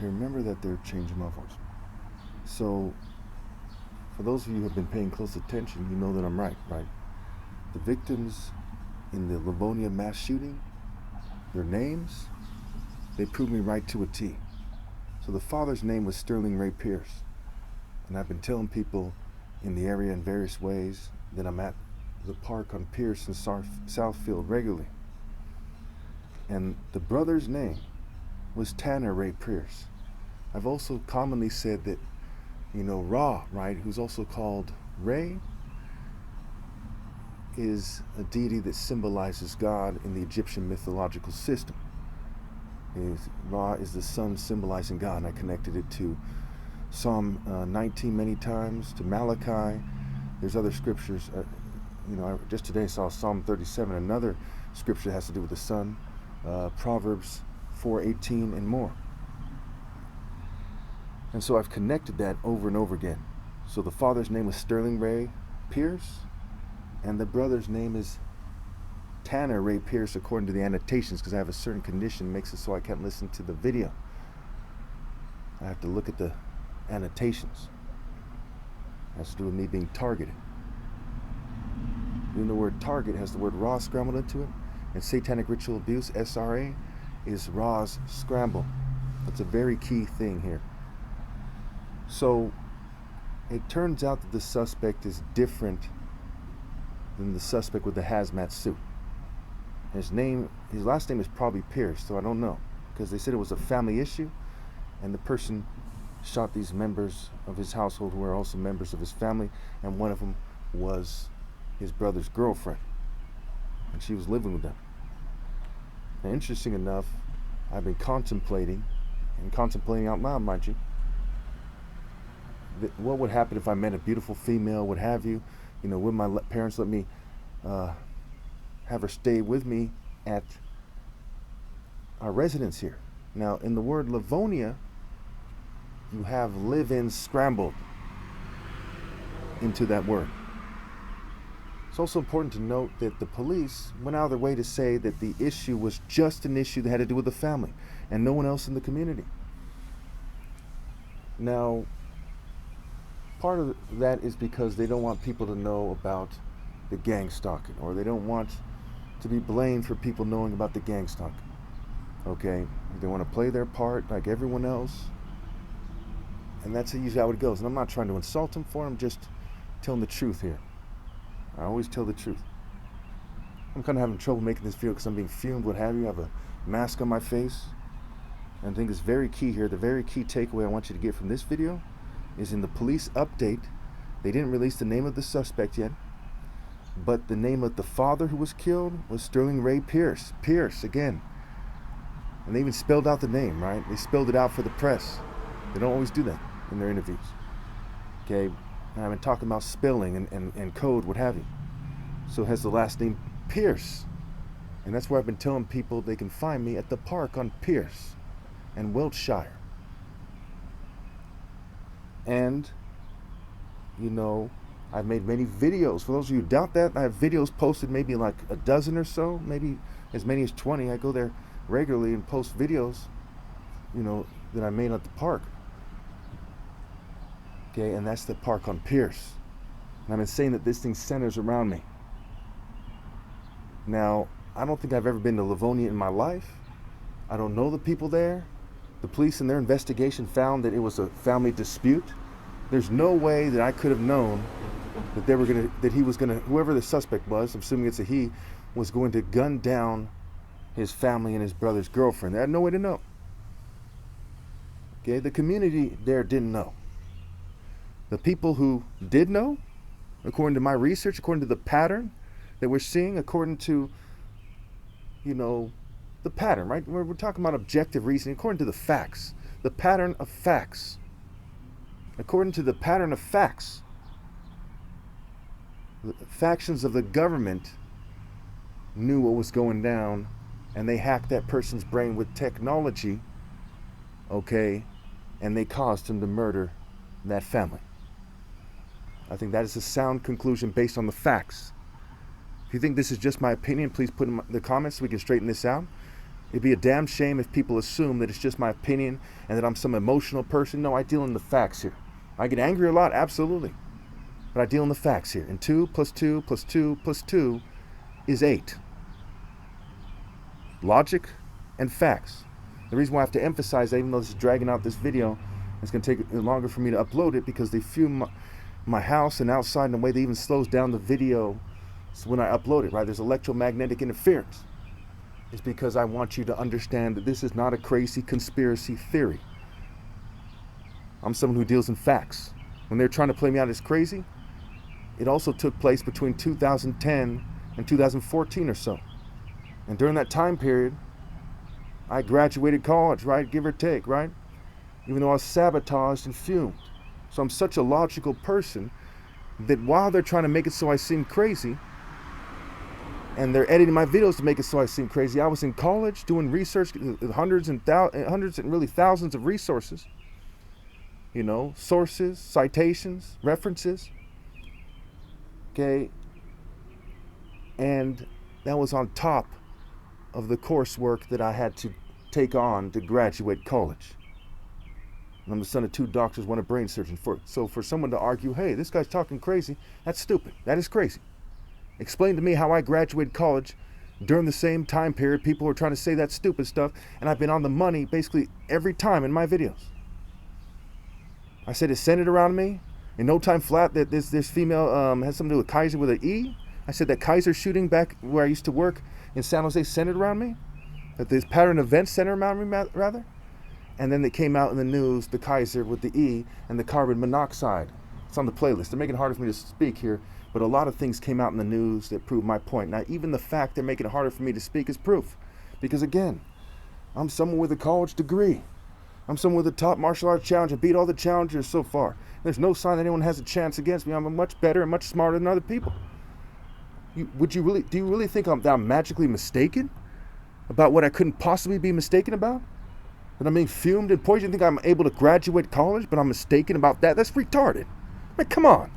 Okay, remember that they're changing my voice. So, for those of you who have been paying close attention, you know that I'm right? The victims in the Livonia mass shooting, their names, they proved me right to a T. So the father's name was Sterling Ray Pierce. And I've been telling people in the area in various ways that I'm at the park on Pierce and Southfield regularly. And the brother's name was Tanner Ray Pierce. I've also commonly said that, Ra, right, who's also called Ray, is a deity that symbolizes God in the Egyptian mythological system. Ra is the sun symbolizing God, and I connected it to Psalm 19 many times, to Malachi. There's other scriptures. I just today saw Psalm 37, another scripture that has to do with the sun, Proverbs 4:18, and more. And so I've connected that over and over again. So the father's name was Sterling Ray Pierce, and the brother's name is Tanner Ray Pierce, according to the annotations, because I have a certain condition that makes it so I can't listen to the video. I have to look at the annotations. It has to do with me being targeted. Even the word target has the word Ra scrambled into it, and satanic ritual abuse, SRA, is Ra's scramble. That's a very key thing here. So it turns out that the suspect is different than the suspect with the hazmat suit. His last name is probably Pierce, so I don't know, because they said it was a family issue, and the person shot these members of his household who were also members of his family, and one of them was his brother's girlfriend, and she was living with them. Now, interesting enough, I've been contemplating out loud, mind you, that what would happen if I met a beautiful female, what have you, would my parents let me have her stay with me at our residence here? Now, in the word Livonia, you have live-in scrambled into that word. It's also important to note that the police went out of their way to say that the issue was just an issue that had to do with the family and no one else in the community. Now, part of that is because they don't want people to know about the gang stalking, or they don't want to be blamed for people knowing about the gang stalking. Okay? They want to play their part like everyone else. And that's usually how it goes. And I'm not trying to insult them for it, I'm just telling the truth here. I always tell the truth. I'm kind of having trouble making this video because I'm being fumed, what have you. I have a mask on my face. And I think it's very key here. The very key takeaway I want you to get from this video is in the police update, they didn't release the name of the suspect yet, but the name of the father who was killed was Sterling Ray Pierce. Pierce, again. And they even spelled out the name, right? They spelled it out for the press. They don't always do that in their interviews. Okay? And I've been talking about spelling and code, what have you. So it has the last name Pierce. And that's where I've been telling people they can find me at the park on Pierce and Wiltshire. And, I've made many videos. For those of you who doubt that, I have videos posted, maybe like a dozen or so, maybe as many as 20. I go there regularly and post videos, that I made at the park. Okay, and that's the park on Pierce. And I've been saying that this thing centers around me. Now, I don't think I've ever been to Livonia in my life. I don't know the people there. The police in their investigation found that it was a family dispute. There's no way that I could have known that whoever the suspect was, I'm assuming it's a he, was going to gun down his family and his brother's girlfriend. They had no way to know. Okay, the community there didn't know. The people who did know, according to my research, according to the pattern that we're seeing, according to, the pattern, right? We're talking about objective reasoning, according to the facts, the pattern of facts. According to the pattern of facts, the factions of the government knew what was going down, and they hacked that person's brain with technology, okay, and they caused him to murder that family. I think that is a sound conclusion based on the facts. If you think this is just my opinion, please put in the comments so we can straighten this out. It'd be a damn shame if people assume that it's just my opinion and that I'm some emotional person. No, I deal in the facts here. I get angry a lot, absolutely. But I deal in the facts here. And 2 plus 2 plus 2 plus 2 is 8. Logic and facts. The reason why I have to emphasize that, even though this is dragging out this video, it's going to take longer for me to upload it because they fume my house and outside in a way that even slows down the video when I upload it, right? There's electromagnetic interference. It's because I want you to understand that this is not a crazy conspiracy theory. I'm someone who deals in facts. When they're trying to play me out as crazy, it also took place between 2010 and 2014 or so. And during that time period, I graduated college, right? Give or take, right? Even though I was sabotaged and fumed. So I'm such a logical person that while they're trying to make it so I seem crazy, and they're editing my videos to make it so I seem crazy, I was in college doing research, hundreds and really thousands of resources. You know, sources, citations, references. Okay. And that was on top of the coursework that I had to take on to graduate college. And I'm the son of 2 doctors, 1 a brain surgeon. So for someone to argue, hey, this guy's talking crazy, that's stupid. That is crazy. Explain to me how I graduated college during the same time period. People were trying to say that stupid stuff, and I've been on the money basically every time in my videos. I said it centered around me. In no time flat that this female has something to do with Kaiser with an E. I said that Kaiser shooting back where I used to work in San Jose centered around me. That this pattern event centered around me, rather. And then they came out in the news, the Kaiser with the E and the carbon monoxide. It's on the playlist. They're making it harder for me to speak here, but a lot of things came out in the news that prove my point. Now, even the fact they're making it harder for me to speak is proof. Because again, I'm someone with a college degree. I'm someone with a top martial arts challenge. I beat all the challengers so far. There's no sign that anyone has a chance against me. I'm much better and much smarter than other people. Do you really think that I'm magically mistaken about what I couldn't possibly be mistaken about? That I'm being fumed and poisoned? You think I'm able to graduate college, but I'm mistaken about that? That's retarded. Man, come on.